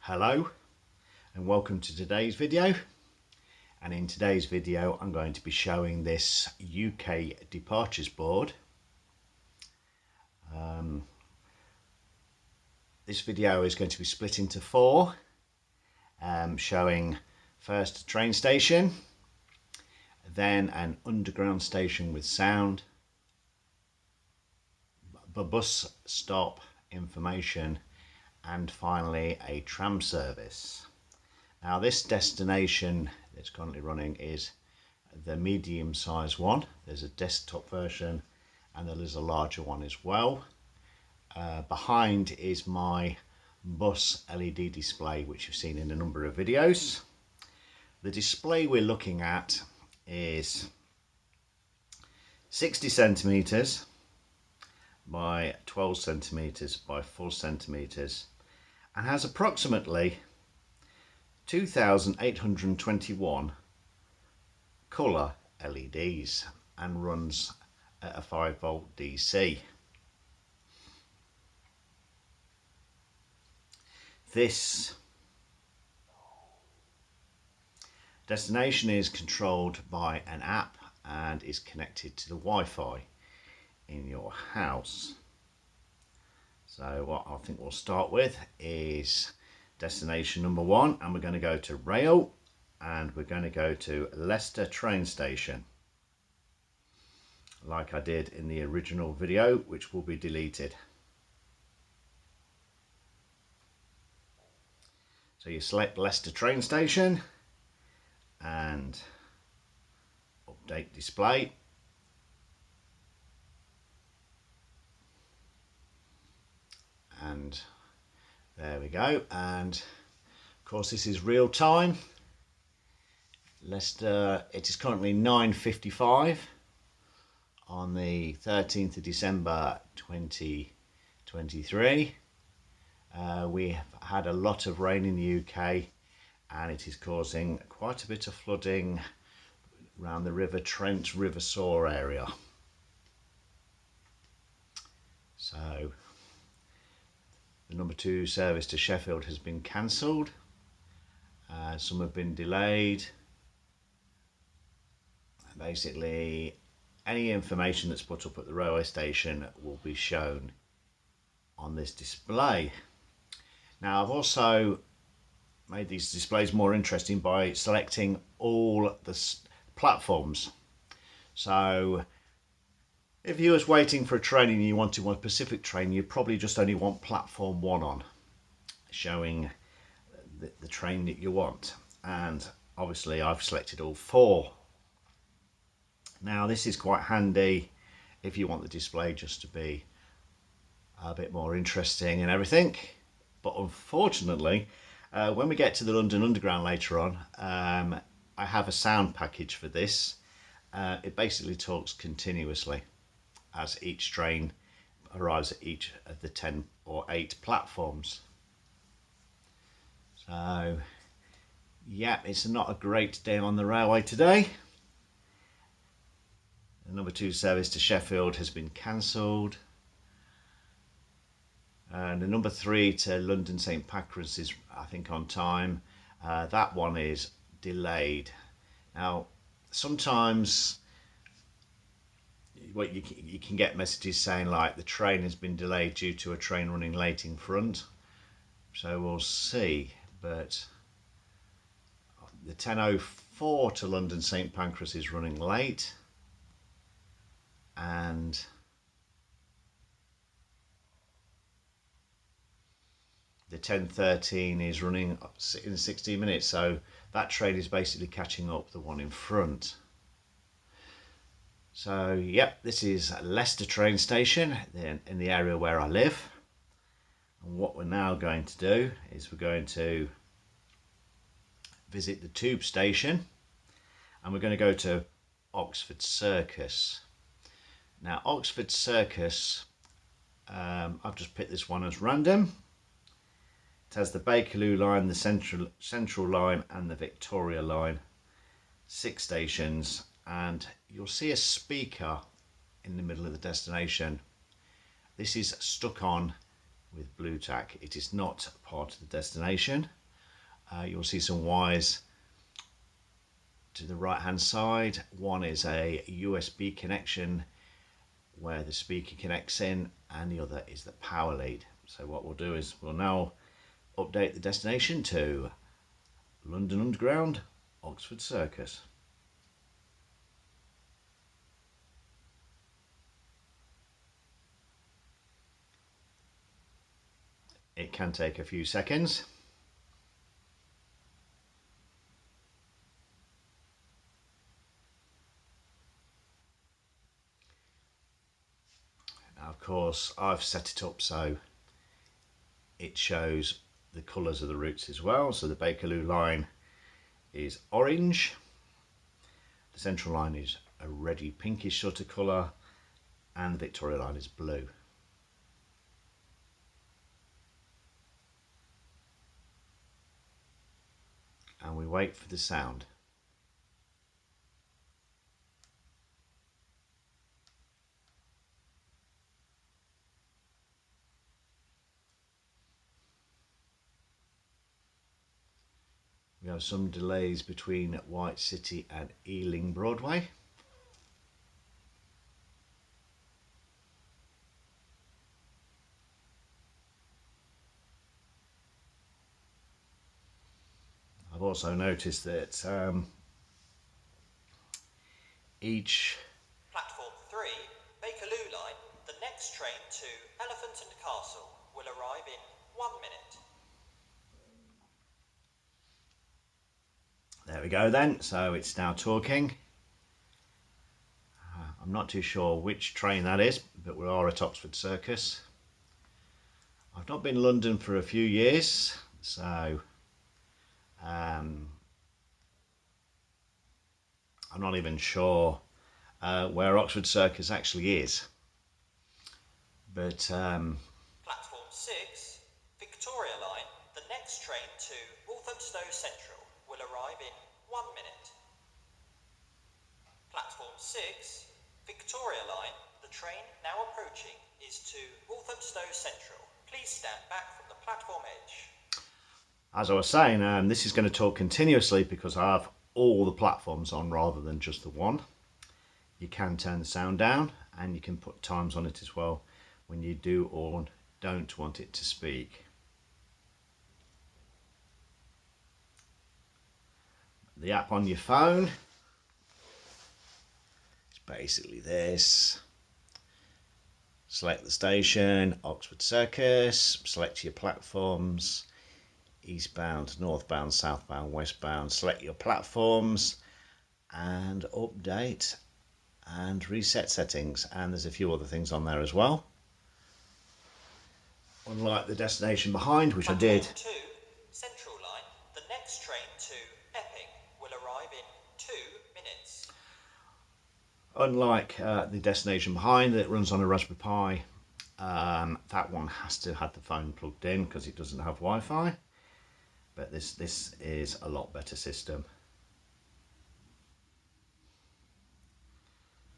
Hello and welcome to today's video, and in today's video I'm going to be showing this UK departures board. This video is going to be split into four, showing first a train station, then an underground station with sound, the bus stop information, and finally a tram service. Now this destination that's currently running is the medium size one. There's a desktop version and there is a larger one as well. Behind is my bus LED display, which you've seen in a number of videos. The display we're looking at is 60 centimeters by 12 centimeters by 4 centimeters and has approximately 2,821 colour LEDs and runs at a 5-volt DC. This destination is controlled by an app and is connected to the Wi-Fi in your house. So what I think we'll start with is destination number one, and we're going to go to rail and we're going to go to Leicester train station, like I did in the original video, which will be deleted. So you select Leicester train station and update display. And there we go, and of course this is real time. Leicester, it is currently 9:55 on the 13th of December 2023. We have had a lot of rain in the UK and it is causing quite a bit of flooding around the River Trent, River Soar area. So the number 2 service to Sheffield has been cancelled. Some have been delayed. Basically, any information that's put up at the railway station will be shown on this display. Now, I've also made these displays more interesting by selecting all the platforms. So if you was waiting for a train and you wanted one specific train, you probably just only want platform 1 on, showing the train that you want. And obviously I've selected all 4. Now this is quite handy if you want the display just to be a bit more interesting and everything. But unfortunately, when we get to the London Underground later on, I have a sound package for this. It basically talks continuously as each train arrives at each of the 10 or 8 platforms. So yeah, it's not a great day on the railway today. The number 2 service to Sheffield has been cancelled, and the number 3 to London St Pancras is, I think, on time. That one is delayed. Now sometimes you can get messages saying like the train has been delayed due to a train running late in front, so we'll see. But the 10:04 to London St Pancras is running late, and the 10:13 is running in 16 minutes, so that train is basically catching up the one in front. So yep, this is Leicester train station in the area where I live. And what we're now going to do is we're going to visit the tube station and we're going to go to Oxford Circus. Now Oxford Circus, I've just picked this one as random. It has the Bakerloo line, the Central line and the Victoria line. 6 stations, and you'll see a speaker in the middle of the destination. This is stuck on with blue tack. It is not part of the destination. You'll see some wires to the right hand side. One is a USB connection where the speaker connects in, and the other is the power lead. So what we'll do is we'll now update the destination to London Underground Oxford Circus. It can take a few seconds. Now, of course, I've set it up so it shows the colours of the routes as well. So the Bakerloo line is orange, the Central line is a reddy pinkish sort of colour, and the Victoria line is blue. And we wait for the sound. We have some delays between White City and Ealing Broadway. I've also noticed that each Platform 3, Bakerloo line, the next train to Elephant and Castle will arrive in 1 minute. There we go then, so it's now talking. I'm not too sure which train that is, but we are at Oxford Circus. I've not been in London for a few years, so I'm not even sure where Oxford Circus actually is. But Platform 6, Victoria line, the next train to Walthamstow Central will arrive in 1 minute. Platform 6, Victoria line, the train now approaching is to Walthamstow Central. Please stand back from the platform edge. as I was saying, this is going to talk continuously because I have all the platforms on rather than just the one. You can turn the sound down and you can put times on it as well when you do or don't want it to speak. The app on your phone is basically this. Select the station, Oxford Circus, select your platforms, eastbound, northbound, southbound, westbound, select your platforms and update and reset settings, and there's a few other things on there as well. Unlike the destination behind, which I did. Platform 2, Central line, the next train to Epping will arrive in 2 minutes. Unlike the destination behind that runs on a Raspberry Pi, that one has to have the phone plugged in because it doesn't have Wi-Fi. But this is a lot better system.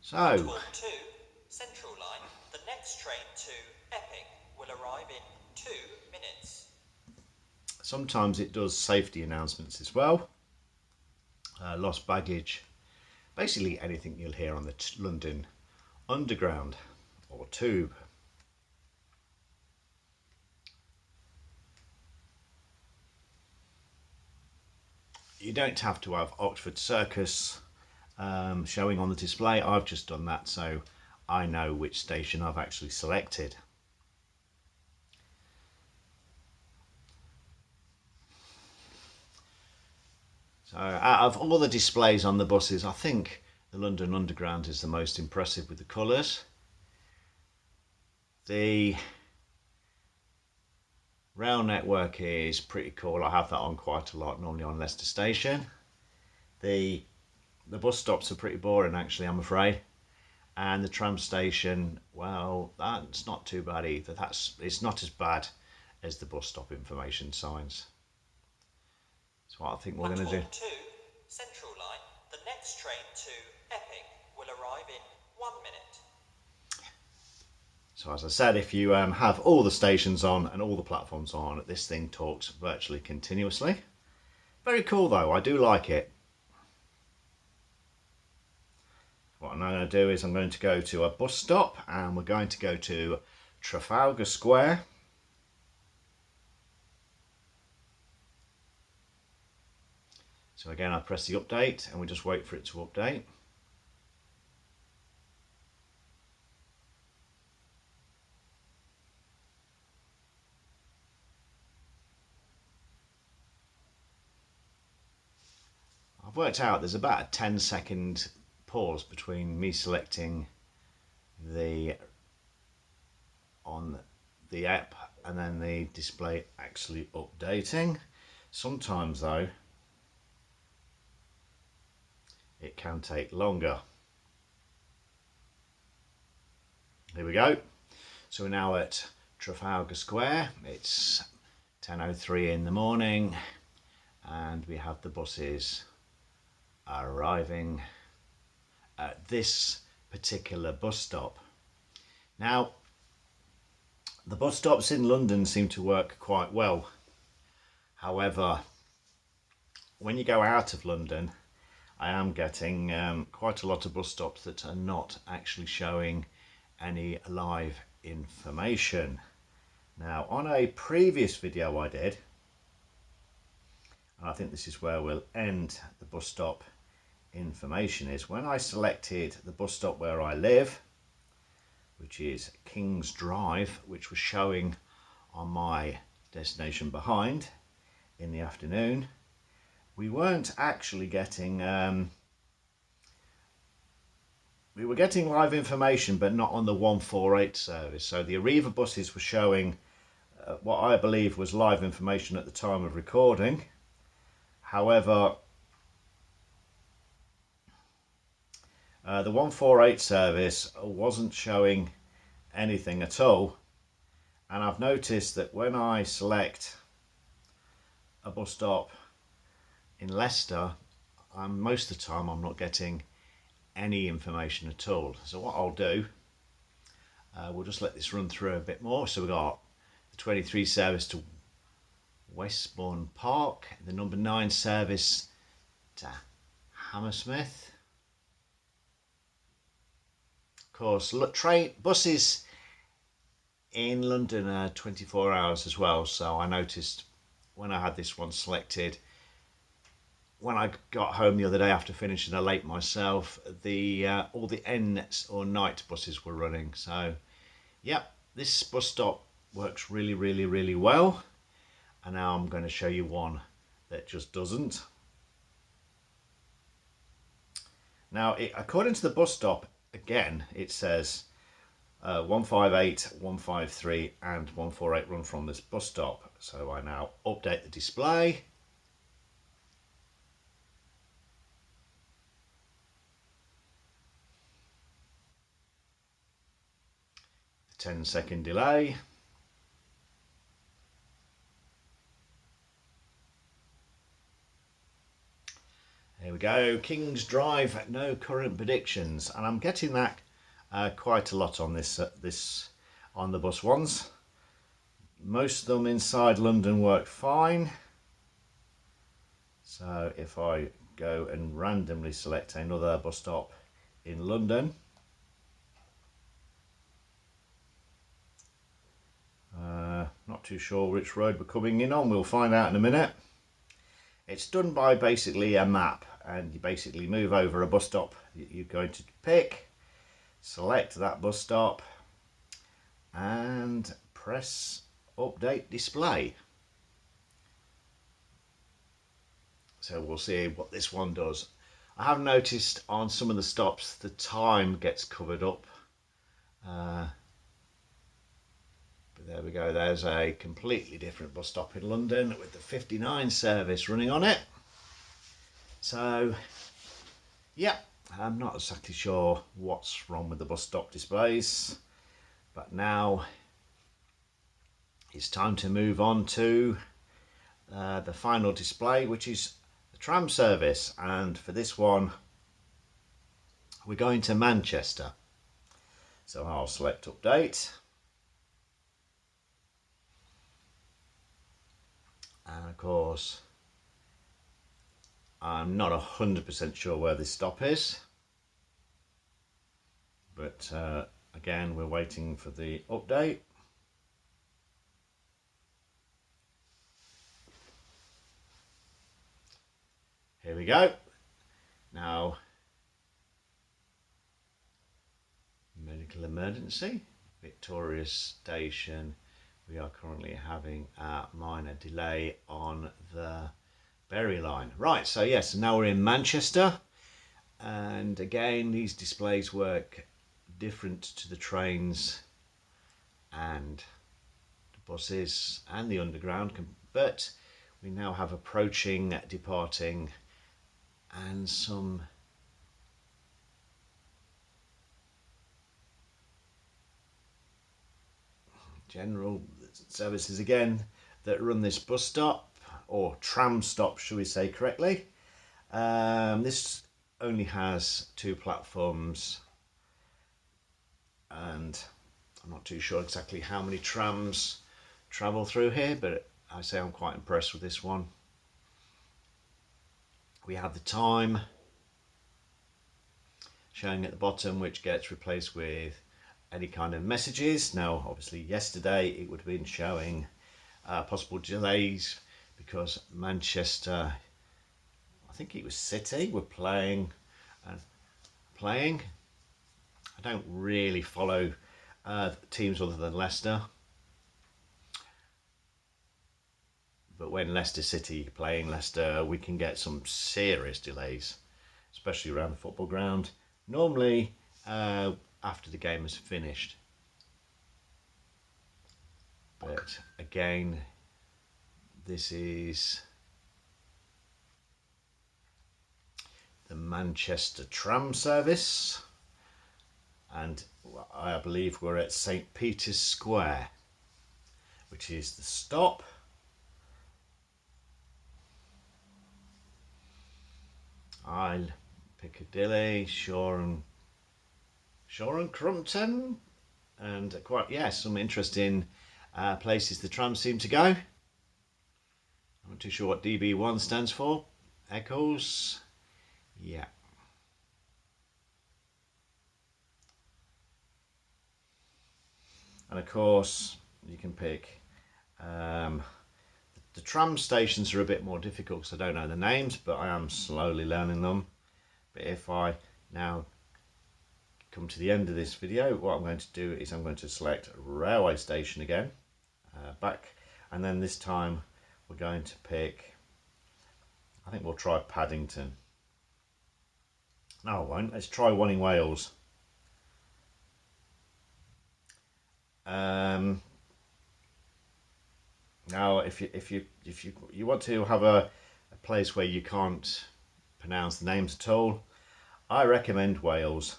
So, Platform 2, Central line, the next train to Epping will arrive in 2 minutes. sometimes it does safety announcements as well. Lost baggage, basically anything you'll hear on the London Underground or Tube. You don't have to have Oxford Circus showing on the display. I've just done that so I know which station I've actually selected. So out of all the displays on the buses, I think the London Underground is the most impressive with the colours. The rail network is pretty cool. I have that on quite a lot, normally on Leicester Station. The bus stops are pretty boring actually, I'm afraid. And the tram station, well, that's not too bad either. It's not as bad as the bus stop information signs. That's what I think we're going to do. Platform 2, Central line, the next train to Epping will arrive in 1 minute. So as I said, if you have all the stations on and all the platforms on, this thing talks virtually continuously. Very cool though, I do like it. What I'm now going to do is I'm going to go to a bus stop and we're going to go to Trafalgar Square. So again, I press the update and we just wait for it to update. I've worked out there's about a 10-second pause between me selecting on the app and then the display actually updating. Sometimes though it can take longer. Here we go. So we're now at Trafalgar Square. It's 10:03 in the morning and we have the buses arriving at this particular bus stop. Now, the bus stops in London seem to work quite well. However, when you go out of London, I am getting quite a lot of bus stops that are not actually showing any live information. Now, on a previous video I did, and I think this is where we'll end the bus stop information, is when I selected the bus stop where I live, which is King's Drive, which was showing on my destination behind in the afternoon, we weren't actually getting we were getting live information but not on the 148 service. So the Arriva buses were showing what I believe was live information at the time of recording. However, the 148 service wasn't showing anything at all, and I've noticed that when I select a bus stop in Leicester, most of the time I'm not getting any information at all. So what I'll do, we'll just let this run through a bit more. So we've got the 23 service to Westbourne Park, the number 9 service to Hammersmith. Of course, look, buses in London are 24 hours as well, so I noticed when I had this one selected, when I got home the other day after finishing a late myself, all the end or night buses were running. So yep, this bus stop works really well. And now I'm going to show you one that just doesn't. Now, according to the bus stop, again, it says 158, 153 and 148 run from this bus stop. So I now update the display. The 10-second delay. There we go, King's Drive, no current predictions, and I'm getting that quite a lot on on the bus ones. Most of them inside London work fine. So if I go and randomly select another bus stop in London, not too sure which road we're coming in on, we'll find out in a minute. It's done by basically a map, and you basically move over a bus stop you're going to pick, select that bus stop and press update display. So we'll see what this one does. I have noticed on some of the stops the time gets covered up, but there we go, there's a completely different bus stop in London with the 59 service running on it. So yeah, I'm not exactly sure what's wrong with the bus stop displays, but now it's time to move on to the final display, which is the tram service, and for this one we're going to Manchester. So I'll select update. course, I'm not 100% sure where this stop is, but again, we're waiting for the update. Here we go. Now, medical emergency, Victoria Station. We are currently having a minor delay on the Berry line. Right, so yes, now we're in Manchester, and again these displays work different to the trains and the buses and the underground, but we now have approaching, departing, and some general services again that run this bus stop, or tram stop, should we say correctly. This only has 2 platforms, and I'm not too sure exactly how many trams travel through here, but I say I'm quite impressed with this one. We have the time showing at the bottom, which gets replaced with any kind of messages. Now obviously yesterday it would have been showing possible delays because Manchester, I think it was City, were playing. I don't really follow teams other than Leicester, but when Leicester City playing Leicester, we can get some serious delays, especially around the football ground. Normally after the game is finished, but again, this is the Manchester tram service, and I believe we're at St. Peter's Square, which is the stop. Piccadilly, Shore and Crumpton, and some interesting places the trams seem to go. I'm not too sure what DB1 stands for. Echoes, yeah. And of course, you can pick. The tram stations are a bit more difficult because I don't know the names, but I am slowly learning them. But if I now come to the end of this video, what I'm going to do is I'm going to select railway station again, back, and then this time we're going to pick, I think we'll try Paddington. No, I won't. Let's try one in Wales. Now, if you want to have a place where you can't pronounce the names at all, I recommend Wales.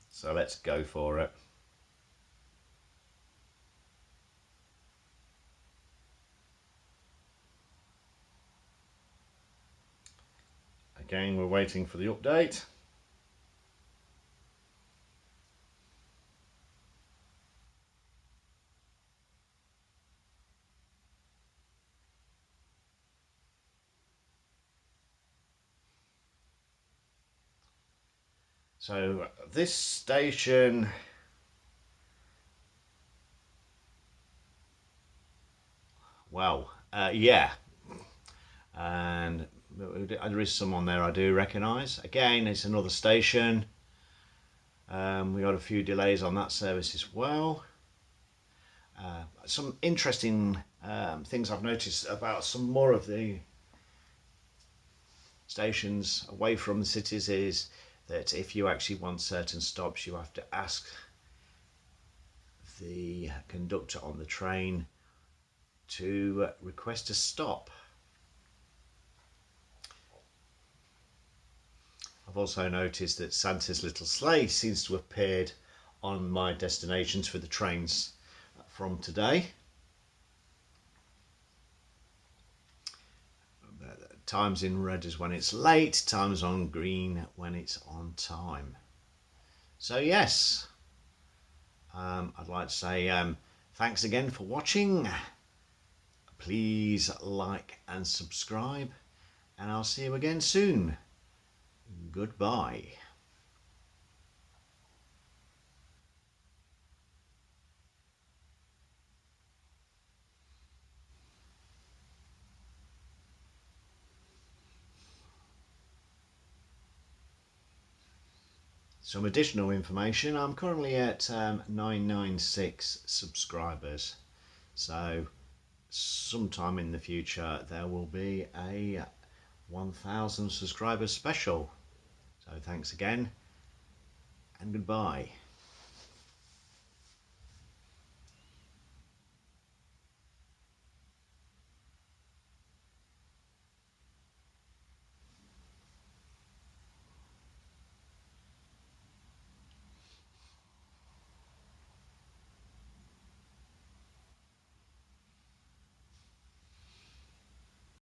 So let's go for it. Again, we're waiting for the update. So this station, wow, yeah, and there is some on there I do recognise. Again, it's another station. We got a few delays on that service as well. Some interesting things I've noticed about some more of the stations away from the cities is that if you actually want certain stops, you have to ask the conductor on the train to request a stop. I've also noticed that Santa's little sleigh seems to have appeared on my destinations for the trains from today. Times in red is when it's late, times on green when it's on time. So yes, I'd like to say thanks again for watching. please like and subscribe, and I'll see you again soon. Goodbye. Some additional information, I'm currently at 996 subscribers, so sometime in the future there will be a 1000 subscribers special. So thanks again and goodbye.